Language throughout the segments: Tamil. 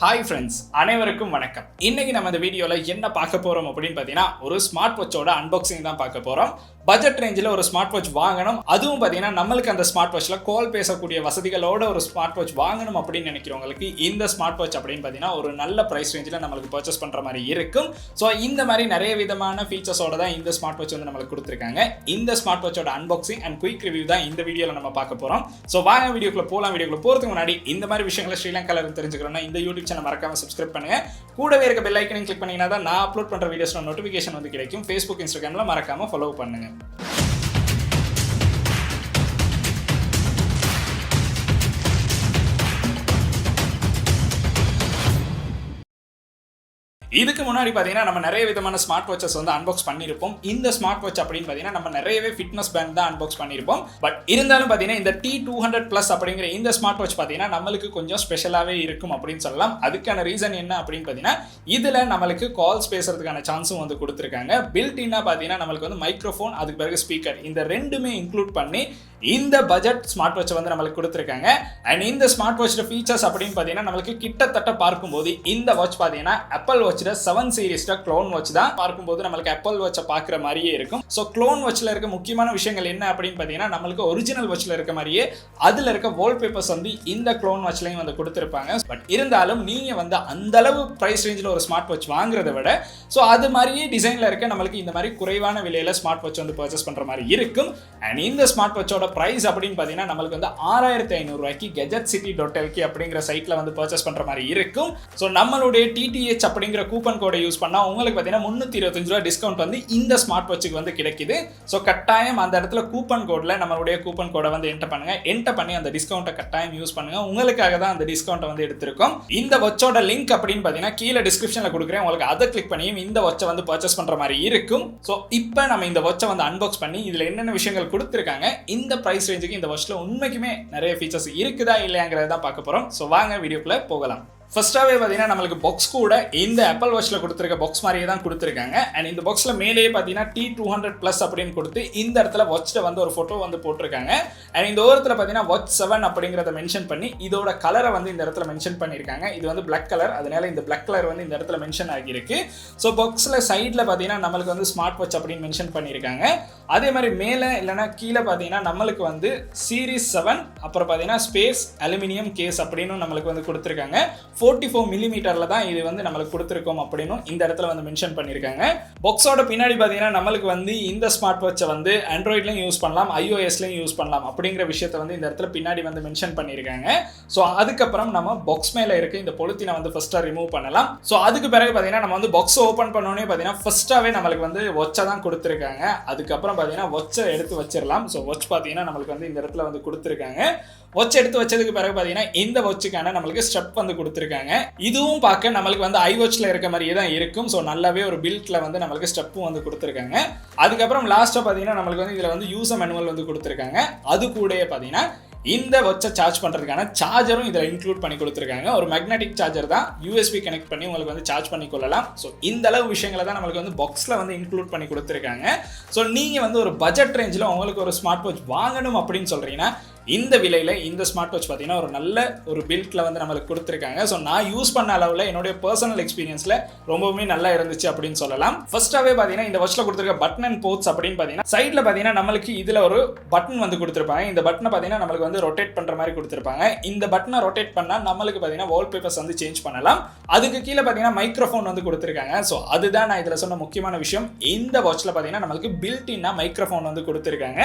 ஹாய் ஃப்ரெண்ட்ஸ், அனைவருக்கும் வணக்கம். இன்னைக்கு நம்ம இந்த வீடியோவில் என்ன பார்க்க போகிறோம் அப்படின்னு பார்த்தீங்கன்னா, ஒரு ஸ்மார்ட் வாட்சோட அன்பாக்சிங் தான் பார்க்க போகிறோம். பட்ஜெட் ரேஞ்சில் ஒரு ஸ்மார்ட் வாட்ச் வாங்கணும், அதுவும் பார்த்தீங்கன்னா நம்மளுக்கு அந்த ஸ்மார்ட் வாட்சில் கால் பேசக்கூடிய வசதிகளோட ஒரு ஸ்மார்ட் வாட்ச் வாங்கணும் அப்படின்னு நினைக்கிறவங்களுக்கு இந்த ஸ்மார்ட் வாட்ச் அப்படின்னு பார்த்தீங்கன்னா ஒரு நல்ல ப்ரைஸ் ரேஞ்சில் நம்மளுக்கு பர்ச்சேஸ் பண்ணுற மாதிரி இருக்கும். ஸோ இந்த மாதிரி நிறைய விதமான ஃபீச்சர்ஸோட தான் இந்த ஸ்மார்ட் வாட்ச் வந்து நம்மளுக்கு கொடுத்துருக்காங்க. இந்த ஸ்மார்ட் வாட்சோட அன்பாக்சிங் அண்ட் குயிக் ரிவ்யூ தான் இந்த வீடியோவில் நம்ம பார்க்க போகிறோம். ஸோ வாங்க வீடியோக்குள்ள போகலாம். வீடியோக்குள்ள போகிறதுக்கு முன்னாடி இந்த மாதிரி விஷயங்களை ஸ்ரீலங்கால இருந்து தெரிஞ்சுக்கிறோம்னா இந்த யூடியூப் சேனல் மறக்காம சப்ஸ்கிரைப் பண்ணுங்க. கூடவே இருக்க பெல் ஐக்கனையும் கிளிக் பண்ணீங்கன்னா தான் நான் அப்லோட் பண்ணுற வீடியோஸ்ல நோட்டிஃபிகேஷன் வந்து கிடைக்கும். ஃபேஸ்புக், இன்ஸ்டாகிராமில் மறக்காம ஃபாலோ பண்ணுங்க. இதுக்கு முன்னாடி பார்த்தீங்கன்னா நம்ம நிறைய விதமான ஸ்மார்ட் வாட்சஸ் வந்து அன்பாக்ஸ் பண்ணியிருப்போம். இந்த ஸ்மார்ட் வாட்ச் அப்படின்னு பார்த்தீங்கன்னா நம்ம நிறையவே ஃபிட்னஸ் பேண்ட் தான் அன்பாக்ஸ் பண்ணியிருப்போம். பட் இருந்தாலும் பார்த்தீங்கன்னா இந்த T200+ அப்படிங்கிற இந்த ஸ்மார்ட் வாட்ச் பார்த்தீங்கன்னா நம்மளுக்கு கொஞ்சம் ஸ்பெஷலாகவே இருக்கும் அப்படின்னு சொல்லலாம். அதுக்கான ரீசன் என்ன அப்படின்னு பார்த்தீங்கன்னா இதில் நம்மளுக்கு கால்ஸ் பேசுறதுக்கான சான்ஸும் வந்து கொடுத்துருக்காங்க. பில்ட்-இன்னாக பார்த்தீங்கன்னா நம்மளுக்கு வந்து மைக்ரோஃபோன், அதுக்கு பிறகு ஸ்பீக்கர், இந்த ரெண்டுமே இன்க்ளூட் பண்ணி இந்த பட்ஜெட் ஸ்மார்ட் வாட்சை வந்து நம்மளுக்கு கொடுத்துருக்காங்க. அண்ட் இந்த ஸ்மார்ட் வாட்சோட ஃபீச்சர்ஸ் அப்படின்னு பார்த்தீங்கன்னா நம்மளுக்கு கிட்டத்தட்ட பார்க்கும்போது இந்த வாட்ச் பார்த்தீங்கன்னா ஆப்பிள் வாட்ச் 7 சீரிஸ்ல க்ளோன் வாட்ச் தான். பார்க்கும்போது நம்மளுக்கு ஆப்பிள் வாட்சை பார்க்குற மாதிரியே இருக்கும். ஸோ க்ளோன் வாட்ச்ல இருக்க முக்கியமான விஷயங்கள் என்ன அப்படின்னு பார்த்தீங்கன்னா நம்மளுக்கு ஒரிஜினல் வாட்ச்ல இருக்க மாதிரியே அதில் இருக்க வால்பேப்பர்ஸ் வந்து இந்த க்ளோன் வாட்ச்லையும் வந்து கொடுத்துருப்பாங்க. பட் இருந்தாலும் நீங்க வந்து அந்த அளவு பிரைஸ் ரேஞ்சில் ஒரு ஸ்மார்ட் வாட்ச் வாங்குறத விட ஸோ அது மாதிரியே டிசைன்ல இருக்க நம்மளுக்கு இந்த மாதிரி குறைவான விலையில ஸ்மார்ட் வாட்ச் வந்து பர்ச்சேஸ் பண்ற மாதிரி இருக்கும். அண்ட் இந்த ஸ்மார்ட் வாட்சோட பிரைஸ் அப்படின்னு பார்த்தீங்கன்னா நம்மளுக்கு வந்து 6500 ரூபாய்க்கு gadget.lk அப்படிங்கிற சைட்ல வந்து பர்ச்சேஸ் பண்ற மாதிரி இருக்கும். ஸோ நம்மளுடைய TTH அப்படிங்கிற கூப்பன் கோடை யூஸ் பண்ணா உங்களுக்கு பார்த்தீங்கன்னா 325 ரூபாய் டிஸ்கவுண்ட் வந்து இந்த ஸ்மார்ட் வாட்சுக்கு வந்து கிடைக்குது. ஸோ கட்டாயம் அந்த இடத்துல கூப்பன் கோட்ல நம்மளுடைய கூப்பன் கோடை வந்து என்டர் பண்ணுங்க. என்டர் பண்ணி அந்த டிஸ்கவுண்ட்டை கட்டாயம் யூஸ் பண்ணுங்க. உங்களுக்காக தான் அந்த டிஸ்கவுண்ட்டை வந்து எடுத்திருக்கோம். இந்த வாட்சோட லிங்க் அப்படின்னு பார்த்தீங்கன்னா கீழே டிஸ்கிரிப்ஷன்ல கொடுக்குறேன். உங்களுக்கு அதை கிளிக் பண்ணி இந்த வாட்சை வந்து பர்ச்சேஸ் பண்ற மாதிரி இருக்கும். ஸோ இப்போ நம்ம இந்த வாட்சை வந்து அன்பாக்ஸ் பண்ணி இதுல என்னென்ன விஷயங்கள் கொடுத்துருக்காங்க, இந்த பிரைஸ் ரேஞ்சுக்கு இந்த வாட்ச்ல உண்மைக்குமே நிறைய ஃபீச்சர்ஸ் இருக்குதா இல்லையாங்கிறத தான் பார்க்க போறோம். ஸோ வாங்க வீடியோக்குள்ள போகலாம். ஃபர்ஸ்டாகவே பார்த்தீங்கன்னா நம்மளுக்கு பாக்ஸ் கூட இந்த ஆப்பிள் வாட்சில் கொடுத்துருக்க பாக்ஸ் மாதிரியே தான் கொடுத்துருக்காங்க. அண்ட் இந்த பாக்ஸில் மேலேயே பார்த்தீங்கன்னா T200+ அப்படின்னு கொடுத்து இந்த இடத்துல வாட்சில் வந்து ஒரு ஃபோட்டோ வந்து போட்டிருக்காங்க. அண்ட் இந்த ஓரத்தில் பார்த்தீங்கன்னா வாட்ச் 7 அப்படிங்கிறத மென்ஷன் பண்ணி இதோட கலரை வந்து இந்த இடத்துல மென்ஷன் பண்ணியிருக்காங்க. இது வந்து பிளாக் கலர், அதனால இந்த பிளாக் கலர் வந்து இந்த இடத்துல மென்ஷன் ஆகியிருக்கு. ஸோ பாக்ஸில் சைடில் பார்த்தீங்கன்னா நம்மளுக்கு வந்து ஸ்மார்ட் வாட்ச் அப்படின்னு மென்ஷன் பண்ணியிருக்காங்க. அதே மாதிரி மேலே இல்லைனா கீழே பார்த்தீங்கன்னா நம்மளுக்கு வந்து சீரிஸ் 7 அப்புறம் பார்த்தீங்கன்னா ஸ்பேஸ் அலுமினியம் கேஸ் அப்படின்னு நம்மளுக்கு வந்து கொடுத்துருக்காங்க. 44 மில்லிமீட்டர்ல தான் இது வந்து நம்மளுக்கு கொடுத்துருக்கோம் அப்படின்னு இந்த இடத்துல வந்து மென்ஷன் பண்ணியிருக்காங்க. பாக்ஸோட பின்னாடி பார்த்தீங்கன்னா நம்மளுக்கு வந்து இந்த ஸ்மார்ட் வாட்சை வந்து ஆண்ட்ராய்ட்லையும் யூஸ் பண்ணலாம், iOSலையும் யூஸ் பண்ணலாம் அப்படிங்கிற விஷயத்தை வந்து இந்த இடத்துல பின்னாடி வந்து மென்ஷன் பண்ணியிருக்காங்க. ஸோ அதுக்கப்புறம் நம்ம பாக்ஸ் மேலே இருக்க இந்த பொலித்தீனை வந்து ஃபர்ஸ்ட்டாக ரிமூவ் பண்ணலாம். ஸோ அதுக்கு பிறகு பார்த்தீங்கன்னா நம்ம வந்து பாக்ஸ் ஓப்பன் பண்ணோன்னே பார்த்தீங்கன்னா ஃபர்ஸ்ட்டாகவே நம்மளுக்கு வந்து வாட்சை தான் கொடுத்துருக்காங்க. அதுக்கப்புறம் பார்த்தீங்கன்னா வாட்சை எடுத்து வச்சிடலாம். ஸோ வாட்ச் பார்த்தீங்கன்னா நம்மளுக்கு வந்து இந்த இடத்துல வந்து கொடுத்துருக்காங்க. வாட்ச் எடுத்து வச்சதுக்கு பிறகு பார்த்தீங்கன்னா இந்த வாட்சுக்கான நம்மளுக்கு ஸ்டெப் வந்து கொடுத்துருக்காங்க. இதுவும் பார்க்க நம்மளுக்கு வந்து iWatchல இருக்க மாதிரியே தான் இருக்கும். ஸோ நல்லாவே ஒரு பில்ட்ல வந்து நம்மளுக்கு ஸ்டெப்பும் வந்து கொடுத்துருக்காங்க. அதுக்கப்புறம் லாஸ்ட்டாக பார்த்தீங்கன்னா நம்மளுக்கு வந்து இதில் வந்து யூசர் மேனுவல் வந்து கொடுத்துருக்காங்க. அது கூட பார்த்தீங்கன்னா இந்த வாட்சை சார்ஜ் பண்ணுறதுக்கான சார்ஜரும் இதில் இன்க்ளூட் பண்ணி கொடுத்துருக்காங்க. ஒரு மேக்னெட்டிக் சார்ஜர் தான், USB கனெக்ட் பண்ணி உங்களுக்கு வந்து சார்ஜ் பண்ணி கொள்ளலாம். ஸோ இந்த அளவு விஷயங்களை தான் நம்மளுக்கு வந்து பாக்ஸில் வந்து இன்க்ளூட் பண்ணி கொடுத்துருக்காங்க. ஸோ நீங்கள் வந்து ஒரு பட்ஜெட் ரேஞ்சில் உங்களுக்கு ஒரு ஸ்மார்ட் வாட்ச் வாங்கணும் அப்படின்னு சொல்கிறீங்கன்னா இந்த விலையில் இந்த ஸ்மார்ட் வாட்ச் பார்த்தீங்கன்னா ஒரு நல்ல ஒரு பில்ட்ல வந்து நம்மளுக்கு கொடுத்துருக்காங்க. ஸோ நான் யூஸ் பண்ண அளவில் என்னுடைய பர்சனல் எக்ஸ்பீரியன்ஸில் ரொம்பவுமே நல்லா இருந்துச்சு அப்படின்னு சொல்லலாம். ஃபர்ஸ்ட்டாகவே பார்த்தீங்கன்னா இந்த வாட்சில் கொடுத்துருக்க பட்டன் அண்ட் போர்ட்ஸ் அப்படின்னு பார்த்தீங்கன்னா சைடில் பார்த்தீங்கன்னா நம்மளுக்கு இதில் ஒரு பட்டன் வந்து கொடுத்துருப்பாங்க. இந்த பட்டனை பார்த்தீங்கன்னா நம்மளுக்கு வந்து ரொட்டேட் பண்ணுற மாதிரி கொடுத்துருப்பாங்க. இந்த பட்டனை ரொட்டேட் பண்ணால் நம்மளுக்கு பார்த்தீங்கன்னா வால்பேப்பர்ஸ் வந்து சேஞ்ச் பண்ணலாம். அதுக்கு கீழே பார்த்தீங்கன்னா மைக்ரோஃபோன் வந்து கொடுத்துருக்காங்க. ஸோ அதுதான் நான் இதில் சொன்ன முக்கியமான விஷயம். இந்த வாட்சில் பார்த்தீங்கன்னா நம்மளுக்கு பில்ட்-இன்னா மைக்ரோஃபோன் வந்து கொடுத்துருக்காங்க.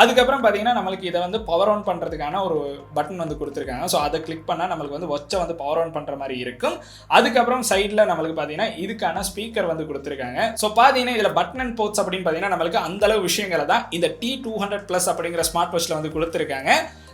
அதுக்கப்புறம் பார்த்தீங்கன்னா நம்மளுக்கு இதை வந்து பவர் ஆன் பண்றதுக்கான ஒரு பட்டன் வந்து கொடுத்துருக்காங்க. ஸோ அதை கிளிக் பண்ணால் நம்மளுக்கு வந்து வாட்சை வந்து பவர் ஆன் பண்ற மாதிரி இருக்கும். அதுக்கப்புறம் சைடில் நம்மளுக்கு பார்த்தீங்கன்னா இதுக்கான ஸ்பீக்கர் வந்து கொடுத்துருக்காங்க. ஸோ பார்த்தீங்கன்னா இதில் பட்டன் அண்ட் போர்ட்ஸ் அப்படின்னு பார்த்தீங்கன்னா நம்மளுக்கு அந்த அளவு விஷயங்களை தான் இந்த T200+ அப்படிங்கிற ஸ்மார்ட் வாட்ச்ல வந்து கொடுத்துருக்காங்க.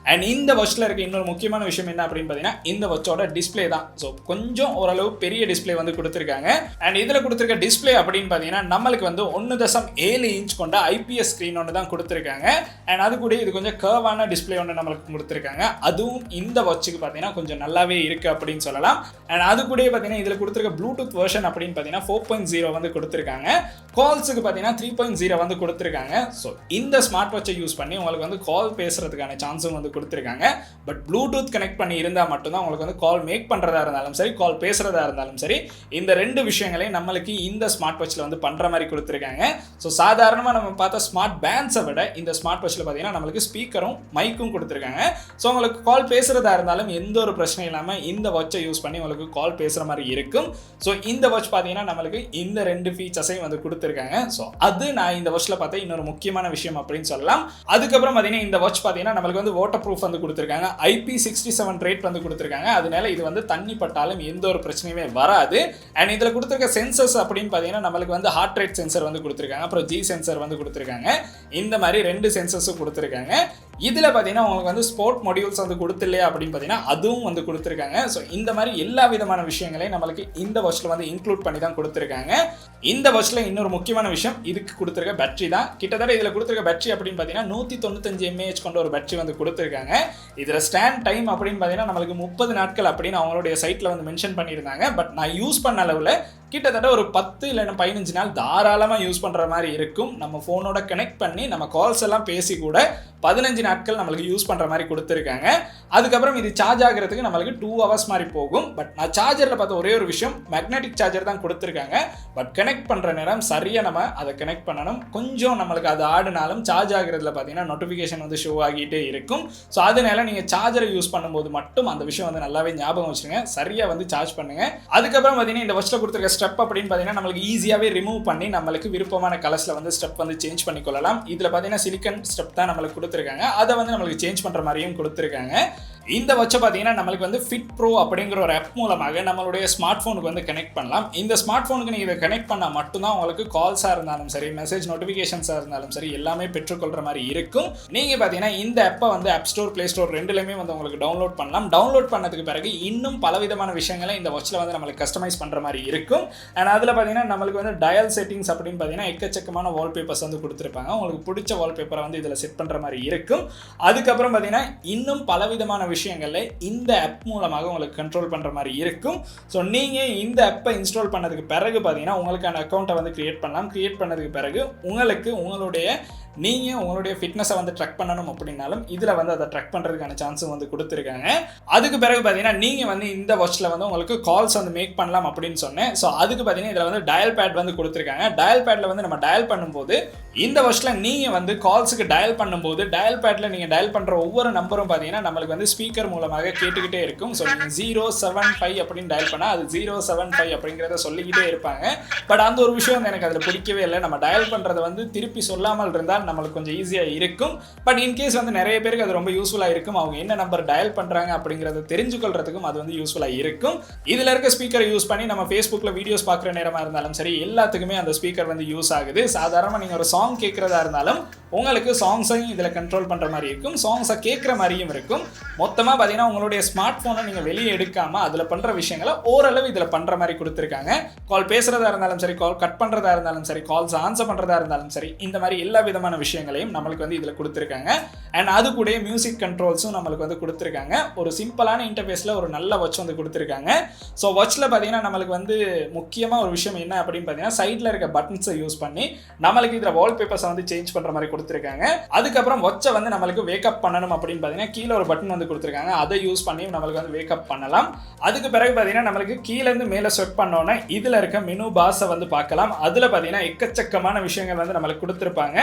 அண்ட் இந்த வாட்ச்ல இருக்க இன்னொரு முக்கியமான விஷயம் என்ன அப்படின்னு பார்த்தீங்கன்னா இந்த வாட்சோட டிஸ்பிளே தான். ஸோ கொஞ்சம் ஓரளவு பெரிய டிஸ்பிளே வந்து கொடுத்துருக்காங்க. அண்ட் இதில் கொடுத்துருக்க டிஸ்பிளே அப்படின்னு பார்த்தீங்கன்னா நம்மளுக்கு வந்து 1.7 இன்ச் கொண்ட IPS ஸ்க்ரீன் ஒன்று தான் கொடுத்துருக்காங்க. அண்ட் அது கூட இது கொஞ்சம் கர்வான டிஸ்பிளே ஒன்று நம்மளுக்கு கொடுத்துருக்காங்க. அதுவும் இந்த வாட்சுக்கு பார்த்தீங்கன்னா கொஞ்சம் நல்லாவே இருக்கு அப்படின்னு சொல்லலாம். அண்ட் அது கூட பார்த்தீங்கன்னா இதில் கொடுத்துருக்க ப்ளூடூத் வெர்ஷன் அப்படின்னு பார்த்தீங்கன்னா 4.0 வந்து கொடுத்துருக்காங்க. கால்ஸுக்கு பார்த்தீங்கன்னா 3.0 வந்து கொடுத்துருக்காங்க. ஸோ இந்த ஸ்மார்ட் வாட்சை யூஸ் பண்ணி உங்களுக்கு வந்து கால் பேசுறதுக்கான சான்ஸும் வந்து கொடுத்துருக்காங்க. பட் ப்ளூடூத் கனெக்ட் பண்ணி இருந்தால் மட்டும்தான் உங்களுக்கு வந்து கால் மேக் பண்ணுறதா இருந்தாலும் சரி, கால் பேசுறதா இருந்தாலும் சரி, இந்த 2 விஷயங்களையும் நம்மளுக்கு இந்த ஸ்மார்ட் வாட்சில் வந்து பண்ணுற மாதிரி கொடுத்துருக்காங்க. ஸோ சாதாரணமாக நம்ம பார்த்த ஸ்மார்ட் பேண்ட்ஸை விட இந்த ஸ்மார்ட் வாட்சில் பார்த்தீங்கன்னா நம்மளுக்கு ஸ்பீக்கரும் மைக்கும் கொடுத்துருக்காங்க. ஸோ உங்களுக்கு கால் பேசுறதா இருந்தாலும் எந்த ஒரு பிரச்சனையும் இல்லாமல் இந்த வாட்சை யூஸ் பண்ணி உங்களுக்கு கால் பேசுகிற மாதிரி இருக்கும். ஸோ இந்த வாட்ச் பார்த்தீங்கன்னா நம்மளுக்கு இந்த 2 ஃபீச்சர்ஸையும் வந்து கொடுத்துருக்காங்க. ஸோ அது நான் இந்த வாட்ச்ல பார்த்தா இன்னொரு முக்கியமான விஷயம் அப்படின்னு சொல்லலாம். அதுக்கப்புறம் பார்த்தீங்கன்னா இந்த வாட்ச் பார்த்தீங்கன்னா நம்மளுக்கு வந்து வாட்டர் ப்ரூஃப் வந்து கொடுத்துருக்காங்க. IP67 ரேட் வந்து கொடுத்துருக்காங்க. அதனால இது வந்து தண்ணி பட்டாலும் எந்த ஒரு பிரச்சனையுமே வராது. அண்ட் இதில் கொடுத்துருக்க சென்சர்ஸ் அப்படின்னு பார்த்தீங்கன்னா நம்மளுக்கு வந்து ஹார்ட் ரேட் சென்சர் வந்து கொடுத்துருக்காங்க. அப்புறம் G சென்சர் வந்து கொடுத்துருக்காங்க. இந்த மாதிரி 2 சென்சர்ஸும் கொடுத்துருக்காங்க. இதில் பார்த்தீங்கன்னா உங்களுக்கு வந்து ஸ்போர்ட் மாடியூல்ஸ் வந்து கொடுத்துலையா அப்படின்னு பார்த்தீங்கன்னா அதுவும் வந்து கொடுத்துருக்காங்க. ஸோ இந்த மாதிரி எல்லா விதமான விஷயங்களையும் நம்மளுக்கு இந்த வாட்சில் வந்து இன்க்ளூட் பண்ணி தான் கொடுத்துருக்காங்க. இந்த வாட்சில் இன்னொரு முக்கியமான விஷயம் இதுக்கு கொடுத்துருக்க பேட்டரி தான். கிட்டத்தட்ட இதில் கொடுத்துருக்க பேட்டரி அப்படின்னு பார்த்தீங்கன்னா 195 mAh கொண்ட ஒரு பேட்டரி வந்து கொடுத்துருக்காங்க. இதில் ஸ்டாண்ட் டைம் அப்படின்னு பார்த்தீங்கன்னா நம்மளுக்கு 30 நாட்கள் அப்படின்னு அவங்களுடைய சைட்டில் வந்து மென்ஷன் பண்ணியிருந்தாங்க. பட் நான் யூஸ் பண்ண அளவில் கிட்டத்தட்ட ஒரு 10 இல்லைன்னா 15 நாள் தாராளமாக யூஸ் பண்ணுற மாதிரி இருக்கும். நம்ம ஃபோனோட கனெக்ட் பண்ணி நம்ம கால்ஸ் எல்லாம் பேசி கூட 15 நாட்கள் நம்மளுக்கு யூஸ் பண்ணுற மாதிரி கொடுத்துருக்காங்க. அதுக்கப்புறம் இது சார்ஜ் ஆகிறதுக்கு நம்மளுக்கு 2 hours மாதிரி போகும். பட் நான் சார்ஜரில் பார்த்த ஒரே ஒரு விஷயம், மேக்னெட்டிக் சார்ஜர் தான் கொடுத்துருக்காங்க. பட் கனெக்ட் பண்ணுற நேரம் சரியாக நம்ம அதை கனெக்ட் பண்ணணும். கொஞ்சம் நம்மளுக்கு அது ஆடினாலும் சார்ஜ் ஆகிறதுல பார்த்தீங்கன்னா நோட்டிஃபிகேஷன் வந்து ஷோ ஆகிட்டே இருக்கும். ஸோ அதனால நீங்கள் சார்ஜரை யூஸ் பண்ணும்போது மட்டும் அந்த விஷயம் வந்து நல்லாவே ஞாபகம் வச்சுருங்க. சரியாக வந்து சார்ஜ் பண்ணுங்க. அதுக்கப்புறம் பார்த்தீங்கன்னா இந்த வாட்சில் கொடுத்துருக்க ஸ்டெப் அப்படின்னு பார்த்தீங்கன்னா நம்மளுக்கு ஈஸியாகவே ரிமூவ் பண்ணி நம்மளுக்கு விருப்பமான கலர்ஸில் வந்து ஸ்டெப் வந்து சேஞ்ச் பண்ணிக்கொள்ளலாம். இதில் பார்த்தீங்கன்னா சிலிக்கன் ஸ்டெப் தான் நம்மளுக்கு கொடுத்துருக்காங்க. அதை வந்து நம்மளுக்கு சேஞ்ச் பண்ணுற மாதிரியும் கொடுத்துருக்காங்க. இந்த வாட்சை பார்த்தீங்கன்னா நம்மளுக்கு வந்து ஃபிட் ப்ரோ அப்படிங்கிற ஒரு ஆப் மூலமாக நம்மளுடைய ஸ்மார்ட் ஃபோனுக்கு வந்து கனெக்ட் பண்ணலாம். இந்த ஸ்மார்ட் ஃபோனுக்கு நீங்கள் இதை கனெக்ட் பண்ணால் மட்டும்தான் உங்களுக்கு கால்ஸாக இருந்தாலும் சரி, மெசேஜ் நோட்டிஃபிகேஷன்ஸாக இருந்தாலும் சரி, எல்லாமே பெற்றுக்கொள்கிற மாதிரி இருக்கும். நீங்கள் பார்த்தீங்கன்னா இந்த ஆப்பை வந்து ஆப் ஸ்டோர், ப்ளே ஸ்டோர் ரெண்டுலையுமே வந்து உங்களுக்கு டவுன்லோட் பண்ணலாம். டவுன்லோட் பண்ணதுக்கு பிறகு இன்னும் பலவிதமான விஷயங்களை இந்த வாட்சில் வந்து நம்மளுக்கு கஸ்டமைஸ் பண்ணுற மாதிரி இருக்கும். அண்ட் அதில் பார்த்தீங்கன்னா நம்மளுக்கு வந்து டயல் செட்டிங்ஸ் அப்படின்னு பார்த்தீங்கன்னா எக்கச்சக்கமான வால்பேப்பர்ஸ் வந்து கொடுத்துருப்பாங்க. உங்களுக்கு பிடிச்ச வால்பேப்பரை வந்து இதில் செட் பண்ணுற மாதிரி இருக்கும். அதுக்கப்புறம் பார்த்தீங்கன்னா இன்னும் பலவிதமான விஷயங்களை இந்த ஆப் மூலமாக உங்களுக்கு கண்ட்ரோல் பண்ணுற மாதிரி இருக்கும். ஸோ நீங்கள் இந்த ஆப்பை இன்ஸ்டால் பண்ணதுக்கு பிறகு பார்த்தீங்கன்னா உங்களுக்கான அக்கௌண்ட்டை வந்து கிரியேட் பண்ணலாம். கிரியேட் பண்ணதுக்கு பிறகு உங்களுக்கு உங்களுடைய ஃபிட்னஸை வந்து ட்ராக் பண்ணணும் அப்படின்னாலும் இதில் வந்து அதை ட்ராக் பண்ணுறதுக்கான சான்ஸும் வந்து கொடுத்துருக்காங்க. அதுக்கு பிறகு பார்த்தீங்கன்னா நீங்கள் வந்து இந்த வாட்சில் வந்து உங்களுக்கு கால்ஸ் வந்து மேக் பண்ணலாம் அப்படின்னு சொன்னேன். ஸோ அதுக்கு பார்த்தீங்கன்னா இதில் வந்து டயல் பேட் வந்து கொடுத்துருக்காங்க. டயல் பேடில் வந்து நம்ம டயல் பண்ணும்போது இந்த வாட்சில் நீங்கள் வந்து கால்ஸுக்கு டயல் பண்ணும்போது டயல் பேடில் நீங்கள் டயல் பண்ணுற ஒவ்வொரு நம்பரும் பார்த்தீங்கன்னா நம்மளுக்கு வந்து ஸ்பீக்கர் மூலமாக கேட்டுக்கிட்டே இருக்கும். ஸோ நீங்கள் 075 அப்படின்னு டயல் பண்ணால் அது 075 அப்படிங்கிறத சொல்லிக்கிட்டே இருப்பாங்க. பட் அந்த ஒரு விஷயம் வந்து எனக்கு அதில் பிடிக்கவே இல்லை. நம்ம டயல் பண்ணுறதை வந்து திருப்பி சொல்லாமல் இருந்தால் நம்மளுக்கு கொஞ்சம் ஈஸியாக இருக்கும். பட் இன்கேஸ் வந்து நிறைய பேருக்கு அது ரொம்ப யூஸ்ஃபுல்லாக இருக்கும். அவங்க என்ன நம்பர் டயல் பண்ணுறாங்க அப்படிங்கிறத தெரிஞ்சுக்கொள்றதுக்கும் அது வந்து யூஸ்ஃபுல்லாக இருக்கும். இதில் இருக்க ஸ்பீக்கரை யூஸ் பண்ணி நம்ம ஃபேஸ்புக்கில் வீடியோஸ் பார்க்குற நேரமாக இருந்தாலும் சரி, எல்லாத்துக்குமே அந்த ஸ்பீக்கர் வந்து யூஸ் ஆகுது. சாதாரணமாக நீங்கள் ஒரு சாங் கேட்குறதா இருந்தாலும் உங்களுக்கு சாங்ஸையும் இதில் கண்ட்ரோல் பண்ணுற மாதிரி இருக்கும், சாங்ஸை கேட்குற மாதிரியும் இருக்கும். மொத்தமாக பார்த்தீங்கன்னா உங்களுடைய ஸ்மார்ட் ஃபோனை நீங்கள் வெளியே எடுக்காமல் அதில் பண்ணுற விஷயங்களை ஓரளவு இதில் பண்ணுற மாதிரி கொடுத்துருக்காங்க. கால் பேசுகிறதா இருந்தாலும் சரி, கால் கட் பண்ணுறதா இருந்தாலும் சரி, கால்ஸ் ஆன்சர் பண்ணுறதா இருந்தாலும் சரி, இந்த மாதிரி எல்லா விதமான விஷயங்களையும் நம்மளுக்கு வந்து இதில் கொடுத்துருக்காங்க. அண்ட் அது கூட மியூசிக் கண்ட்ரோல்ஸும் நம்மளுக்கு வந்து கொடுத்துருக்காங்க. ஒரு சிம்பிளான இன்டர்ஃபேஸில் ஒரு நல்ல வாட்ச் வந்து கொடுத்துருக்காங்க. ஸோ வாட்சில் பார்த்தீங்கன்னா நம்மளுக்கு வந்து முக்கியமாக ஒரு விஷயம் என்ன அப்படின்னு பார்த்தீங்கன்னா சைடில் இருக்க பட்டன்ஸை யூஸ் பண்ணி நம்மளுக்கு இதில் வால்பேப்பர்ஸை வந்து சேஞ்ச் பண்ணுற மாதிரி கொடுத்துருக்காங்க. அதுக்கப்புறம் வாட்சை வந்து நம்மளுக்கு வேக்கப் பண்ணணும் அப்படின்னு பார்த்தீங்கன்னா கீழே ஒரு பட்டன் வந்து கொடுத்துருக்காங்க. அதை யூஸ் பண்ணி நம்மளுக்கு வந்து வேக்கப் பண்ணலாம். அதுக்கு பிறகு பார்த்தீங்கன்னா நம்மளுக்கு கீழேருந்து மேலே ஸ்வெட் பண்ணோன்னா இதில் இருக்க மெனு பாஸை வந்து பார்க்கலாம். அதில் பார்த்தீங்கன்னா எக்கச்சக்கமான விஷயங்கள் வந்து நம்மளுக்கு கொடுத்துருப்பாங்க.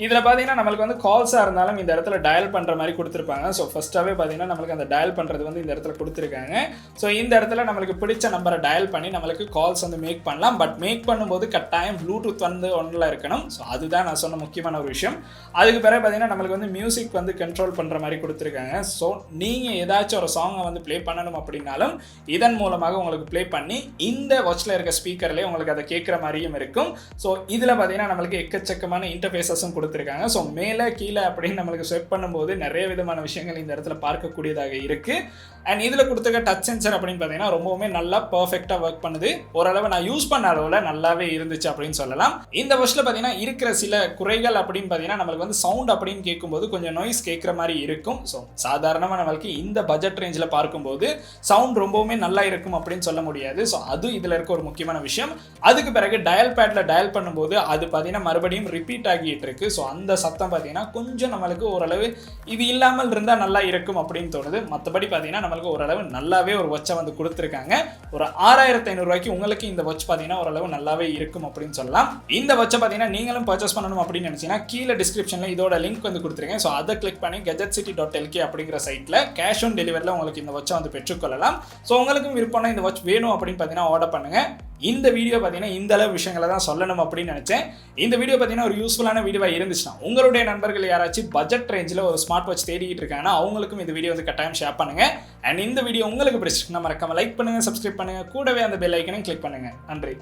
இதில் பார்த்தீங்கன்னா நம்மளுக்கு வந்து கால்ஸாக இருந்தாலும் இந்த இடத்துல டயல் பண்ணுற மாதிரி கொடுத்துருப்பாங்க. ஸோ ஃபஸ்ட்டாகவே பார்த்தீங்கன்னா நம்மளுக்கு அந்த டயல் பண்ணுறது வந்து இந்த இடத்துல கொடுத்துருக்காங்க. ஸோ இந்த இடத்துல நம்மளுக்கு பிடிச்ச நம்பரை டயல் பண்ணி நம்மளுக்கு கால்ஸ் வந்து மேக் பண்ணலாம். பட் மேக் பண்ணும்போது கட்டாயம் ப்ளூடூத் வந்து ஒன்றில் இருக்கணும். ஸோ அதுதான் நான் சொன்ன முக்கியமான ஒரு விஷயம். அதுக்கு பிறகு பார்த்தீங்கன்னா நம்மளுக்கு வந்து மியூசிக் வந்து கண்ட்ரோல் பண்ணுற மாதிரி கொடுத்துருக்காங்க. ஸோ நீங்கள் ஏதாச்சும் ஒரு சாங்கை வந்து ப்ளே பண்ணணும் அப்படின்னாலும் இதன் மூலமாக உங்களுக்கு ப்ளே பண்ணி இந்த வாட்சில் இருக்க ஸ்பீக்கர்லேயே உங்களுக்கு அதை கேட்குற மாதிரியும் இருக்கும். ஸோ இதில் பார்த்தீங்கன்னா நம்மளுக்கு எக்கச்சக்கமான இன்டர்ஃபேஸஸும் கொடுத்துருக்காங்க. ஸோ மேலே கீழே அப்படின்னு நம்மளுக்கு ஸ்வைப் பண்ணும்போது நிறைய விதமான விஷயங்கள் இந்த இடத்துல பார்க்கக்கூடியதாக இருக்குது. அண்ட் இதில் கொடுத்துருக்க டச் சென்சர் அப்படின்னு பார்த்தீங்கன்னா ரொம்பவுமே நல்லா பர்ஃபெக்டாக ஒர்க் பண்ணுது. ஓரளவு நான் யூஸ் பண்ண அளவில் நல்லாவே இருந்துச்சு அப்படின்னு சொல்லலாம். இந்த வாட்சில் பார்த்தீங்கன்னா இருக்கிற சில குறைகள் அப்படின்னு பார்த்தீங்கன்னா நம்மளுக்கு வந்து சவுண்ட் அப்படின்னு கேட்கும்போது கொஞ்சம் நாய்ஸ் கேட்குற மாதிரி இருக்கும். ஸோ சாதாரணமாக நம்மளுக்கு இந்த பட்ஜெட் ரேஞ்சில் பார்க்கும்போது சவுண்ட் ரொம்பவுமே நல்லா இருக்கும் அப்படின்னு சொல்ல முடியாது. ஸோ அது இதில் இருக்க ஒரு முக்கியமான விஷயம். அதுக்கு பிறகு டயல் பேடில் டயல் பண்ணும்போது அது பார்த்தீங்கன்னா மறுபடியும் ரிப்பீட் ஆகிட்டு இருக்கு. ஸோ அந்த சத்தம் பார்த்தீங்கன்னா கொஞ்சம் நம்மளுக்கு ஓரளவு இது இல்லாமல் இருந்தால் நல்லா இருக்கும் அப்படின்னு தோணுது. மற்றபடி பார்த்தீங்கன்னா நம்மளுக்கு ஓரளவு நல்லாவே ஒரு வாட்சை வந்து கொடுத்துருக்காங்க. ஒரு 6500 ரூபாய்க்கு உங்களுக்கு இந்த வாட்ச் பார்த்தீங்கன்னா ஓரளவு நல்லாவே இருக்கும் அப்படின்னு சொல்லலாம். இந்த வாட்சை பார்த்தீங்கன்னா நீங்களும் பர்ச்சேஸ் பண்ணணும் அப்படின்னு நினைச்சீங்கன்னா கீழே டிஸ்கிரிப்ஷனில் இதோட லிங்க் வந்து கொடுத்துருக்கேன். ஸோ அதை கிளிக் பண்ணி gadgetcity.lk அப்படிங்கிற சைட்டில் கேஷ் ஆன் டெலிவரியில் உங்களுக்கு இந்த வாட்சை வந்து பெற்றுக்கொள்ளலாம். ஸோ உங்களுக்கும் விருப்பம்னா இந்த வாட்ச் வேணும் அப்படின்னு பார்த்தீங்கன்னா ஆர்டர் பண்ணுங்க. இந்த வீடியோ பார்த்தீங்கன்னா இந்த அளவு விஷயங்களை தான் சொல்லணும் அப்படின்னு நினைச்சேன். இந்த வீடியோ பார்த்தீங்கன்னா ஒரு யூஸ்ஃபுல்லான வீடியோவாக இருந்துச்சுன்னா உங்களுடைய நண்பர்கள் யாராச்சும் பட்ஜெட் ரேஞ்சில் ஒரு ஸ்மார்ட் வாட்ச் தேடிட்டு இருக்காங்கன்னா அவங்களுக்கும் இந்த வீடியோ வந்து கட்டாயம் ஷேர் பண்ணுங்க. அண்ட் இந்த வீடியோ உங்களுக்கு பிடிச்சிருக்குன்னா மறக்காம லைக் பண்ணுங்க, சப்ஸ்கிரைப் பண்ணுங்க, கூடவே அந்த பெல் ஐக்கனையும் கிளிக் பண்ணுங்க. நன்றி.